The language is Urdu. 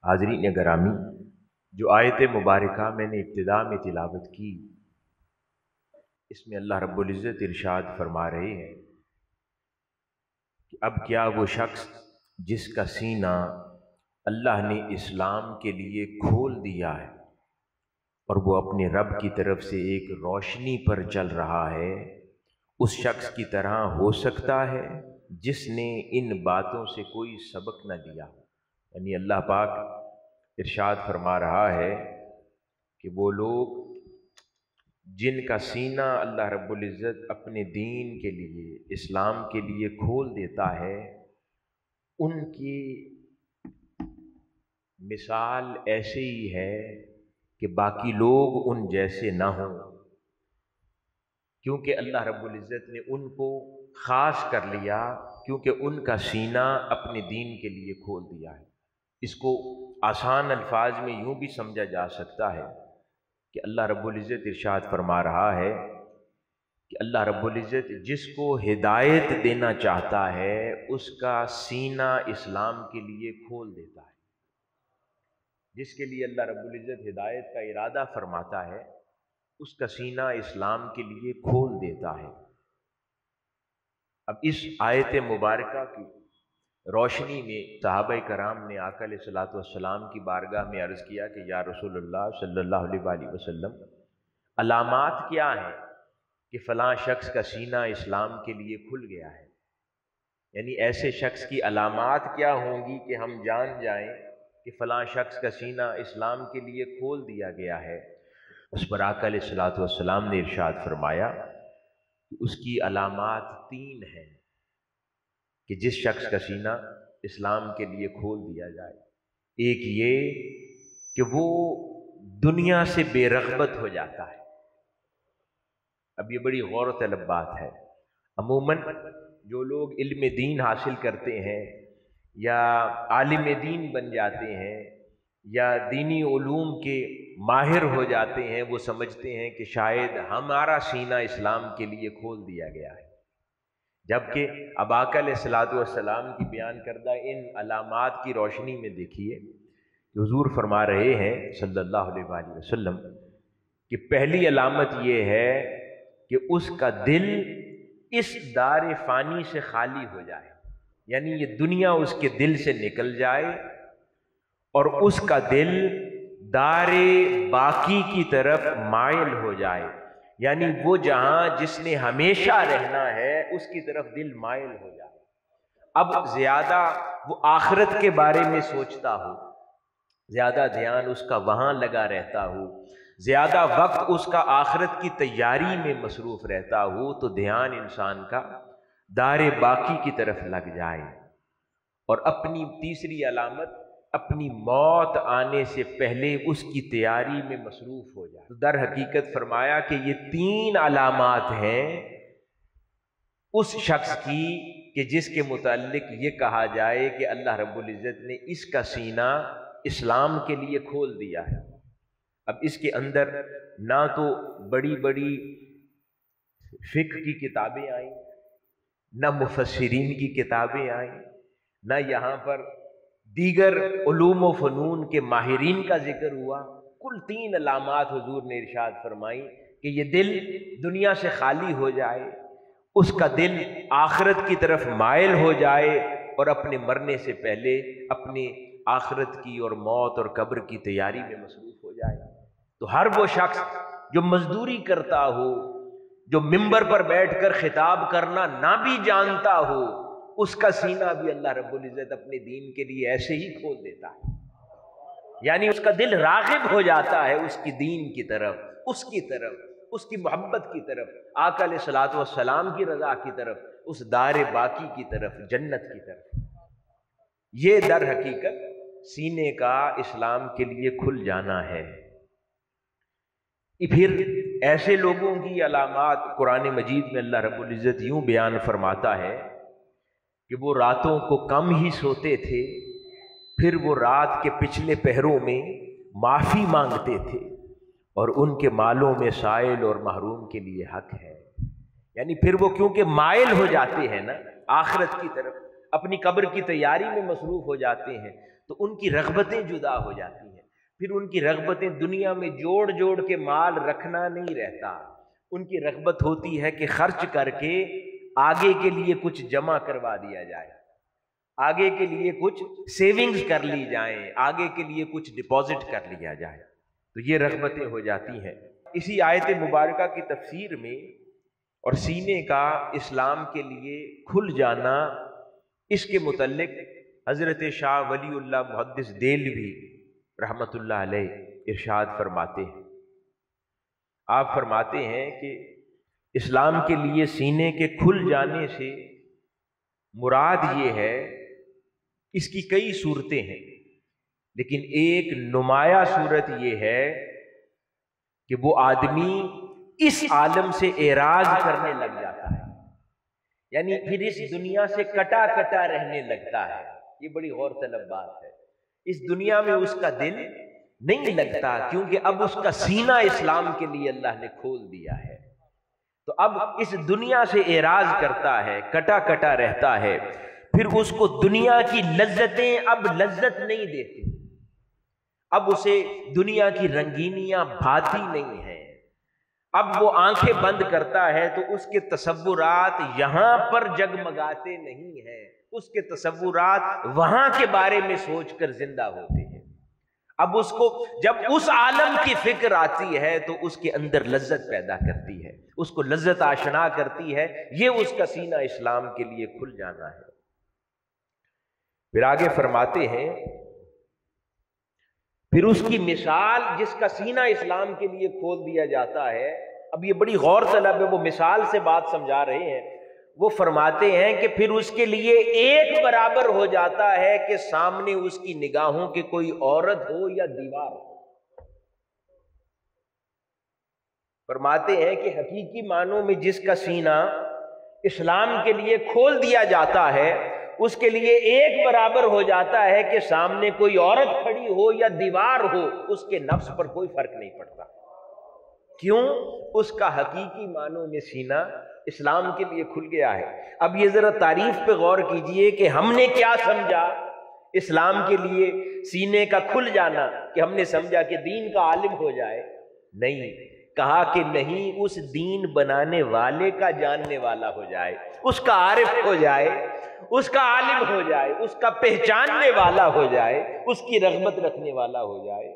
حاضرین گرامی، جو آیت مبارکہ میں نے ابتدا میں تلاوت کی، اس میں اللہ رب العزت ارشاد فرما رہے ہیں کہ اب کیا وہ شخص جس کا سینہ اللہ نے اسلام کے لیے کھول دیا ہے اور وہ اپنے رب کی طرف سے ایک روشنی پر چل رہا ہے، اس شخص کی طرح ہو سکتا ہے جس نے ان باتوں سے کوئی سبق نہ لیا؟ یعنی اللہ پاک ارشاد فرما رہا ہے کہ وہ لوگ جن کا سینہ اللہ رب العزت اپنے دین کے لیے، اسلام کے لیے کھول دیتا ہے، ان کی مثال ایسے ہی ہے کہ باقی لوگ ان جیسے نہ ہوں، کیونکہ اللہ رب العزت نے ان کو خاص کر لیا، کیونکہ ان کا سینہ اپنے دین کے لیے کھول دیا ہے۔ اس کو آسان الفاظ میں یوں بھی سمجھا جا سکتا ہے کہ اللہ رب العزت ارشاد فرما رہا ہے کہ اللہ رب العزت جس کو ہدایت دینا چاہتا ہے اس کا سینہ اسلام کے لیے کھول دیتا ہے۔ جس کے لیے اللہ رب العزت ہدایت کا ارادہ فرماتا ہے اس کا سینہ اسلام کے لیے کھول دیتا ہے۔ اب اس آیت مبارکہ کی روشنی میں صحابہ کرام نے آقا علیہ الصلوۃ والسلام کی بارگاہ میں عرض کیا کہ یا رسول اللہ صلی اللہ علیہ وآلہ وسلم، علامات کیا ہیں کہ فلاں شخص کا سینہ اسلام کے لیے کھل گیا ہے؟ یعنی ایسے شخص کی علامات کیا ہوں گی کہ ہم جان جائیں کہ فلاں شخص کا سینہ اسلام کے لیے کھول دیا گیا ہے؟ اس پر آقا علیہ الصلوۃ والسلام نے ارشاد فرمایا کہ اس کی علامات 3 ہیں کہ جس شخص کا سینہ اسلام کے لیے کھول دیا جائے۔ ایک یہ کہ وہ دنیا سے بے رغبت ہو جاتا ہے۔ اب یہ بڑی غور و طلب بات ہے۔ عموماً جو لوگ علم دین حاصل کرتے ہیں یا عالم دین بن جاتے ہیں یا دینی علوم کے ماہر ہو جاتے ہیں، وہ سمجھتے ہیں کہ شاید ہمارا سینہ اسلام کے لیے کھول دیا گیا ہے، جبکہ اب آقا علیہ الصلوۃ والسلام کی بیان کردہ ان علامات کی روشنی میں دیکھیے کہ حضور فرما رہے ہیں صلی اللہ علیہ وآلہ وسلم کہ پہلی علامت یہ ہے کہ اس کا دل اس دار فانی سے خالی ہو جائے، یعنی یہ دنیا اس کے دل سے نکل جائے اور اس کا دل دار باقی کی طرف مائل ہو جائے، یعنی وہ جہاں جس نے ہمیشہ رہنا ہے اس کی طرف دل مائل ہو جائے۔ اب زیادہ وہ آخرت کے بارے میں سوچتا ہو، زیادہ دھیان اس کا وہاں لگا رہتا ہو، زیادہ وقت اس کا آخرت کی تیاری میں مصروف رہتا ہو، تو دھیان انسان کا دار باقی کی طرف لگ جائے۔ اور اپنی تیسری علامت اپنی موت آنے سے پہلے اس کی تیاری میں مصروف ہو جائے۔ در حقیقت فرمایا کہ یہ 3 علامات ہیں اس شخص کی کہ جس کے متعلق یہ کہا جائے کہ اللہ رب العزت نے اس کا سینہ اسلام کے لیے کھول دیا ہے۔ اب اس کے اندر نہ تو بڑی بڑی فقہ کی کتابیں آئیں، نہ مفسرین کی کتابیں آئیں، نہ یہاں پر دیگر علوم و فنون کے ماہرین کا ذکر ہوا۔ کل 3 علامات حضور نے ارشاد فرمائی کہ یہ دل دنیا سے خالی ہو جائے، اس کا دل آخرت کی طرف مائل ہو جائے اور اپنے مرنے سے پہلے اپنی آخرت کی اور موت اور قبر کی تیاری میں مصروف ہو جائے۔ تو ہر وہ شخص جو مزدوری کرتا ہو، جو ممبر پر بیٹھ کر خطاب کرنا نہ بھی جانتا ہو، اس کا سینہ بھی اللہ رب العزت اپنے دین کے لیے ایسے ہی کھول دیتا ہے، یعنی اس کا دل راغب ہو جاتا ہے اس کی دین کی طرف، اس کی طرف، اس کی محبت کی طرف، آقا علیہ الصلوۃ والسلام کی رضا کی طرف، اس دار باقی کی طرف، جنت کی طرف۔ یہ در حقیقت سینے کا اسلام کے لیے کھل جانا ہے۔ پھر ایسے لوگوں کی علامات قرآن مجید میں اللہ رب العزت یوں بیان فرماتا ہے کہ وہ راتوں کو کم ہی سوتے تھے، پھر وہ رات کے پچھلے پہروں میں معافی مانگتے تھے اور ان کے مالوں میں سائل اور محروم کے لیے حق ہے۔ یعنی پھر وہ کیونکہ مائل ہو جاتے ہیں نا آخرت کی طرف، اپنی قبر کی تیاری میں مصروف ہو جاتے ہیں، تو ان کی رغبتیں جدا ہو جاتی ہیں. پھر ان کی رغبتیں دنیا میں جوڑ جوڑ کے مال رکھنا نہیں رہتا. ان کی رغبت ہوتی ہے کہ خرچ کر کے آگے کے لیے کچھ جمع کروا دیا جائے، آگے کے لیے کچھ سیونگز کر لی جائیں، آگے کے لیے کچھ ڈپازٹ کر لیا جائے. تو یہ رغبتیں ہو جاتی ہیں. اسی آیت مبارکہ کی تفسیر میں اور سینے کا اسلام کے لیے کھل جانا، اس کے متعلق حضرت شاہ ولی اللہ محدث دہلوی رحمت اللہ علیہ ارشاد فرماتے ہیں. آپ فرماتے ہیں کہ اسلام کے لیے سینے کے کھل جانے سے مراد یہ ہے، اس کی کئی صورتیں ہیں، لیکن ایک نمایاں صورت یہ ہے کہ وہ آدمی اس عالم سے اعراض کرنے لگ جاتا ہے، یعنی پھر اس دنیا سے کٹا کٹا رہنے لگتا ہے. یہ بڑی غور طلب بات ہے. اس دنیا میں اس کا دل نہیں لگتا، کیونکہ اب اس کا سینہ اسلام کے لیے اللہ نے کھول دیا ہے. تو اب اس دنیا سے اعراض کرتا ہے، کٹا کٹا رہتا ہے. پھر اس کو دنیا کی لذتیں اب لذت نہیں دیتی، اب اسے دنیا کی رنگینیاں بھاتی نہیں ہیں. اب وہ آنکھیں بند کرتا ہے تو اس کے تصورات یہاں پر جگمگاتے نہیں ہیں، اس کے تصورات وہاں کے بارے میں سوچ کر زندہ ہوتے ہیں. اب اس کو جب اس عالم کی فکر آتی ہے تو اس کے اندر لذت پیدا کرتی ہے، اس کو لذت آشنا کرتی ہے. یہ اس کا سینہ اسلام کے لیے کھل جانا ہے. پھر آگے فرماتے ہیں، پھر اس کی مثال، جس کا سینہ اسلام کے لیے کھول دیا جاتا ہے، اب یہ بڑی غور طلب ہے، وہ مثال سے بات سمجھا رہے ہیں. وہ فرماتے ہیں کہ پھر اس کے لیے ایک برابر ہو جاتا ہے کہ سامنے اس کی نگاہوں کی کوئی عورت ہو یا دیوار ہو. فرماتے ہیں کہ حقیقی معنوں میں جس کا سینہ اسلام کے لیے کھول دیا جاتا ہے، اس کے لیے ایک برابر ہو جاتا ہے کہ سامنے کوئی عورت کھڑی ہو یا دیوار ہو، اس کے نفس پر کوئی فرق نہیں پڑتا. کیوں؟ اس کا حقیقی معنوں میں سینہ اسلام کے لیے کھل گیا ہے. اب یہ ذرا تعریف پہ غور کیجئے کہ ہم نے کیا سمجھا اسلام کے لیے سینے کا کھل جانا، کہ ہم نے سمجھا کہ دین کا عالم ہو جائے. نہیں، کہا کہ نہیں، اس دین بنانے والے کا جاننے والا ہو جائے، اس کا عارف ہو جائے، اس کا عالم ہو جائے، اس کا پہچاننے والا ہو جائے، اس کی رغبت رکھنے والا ہو جائے.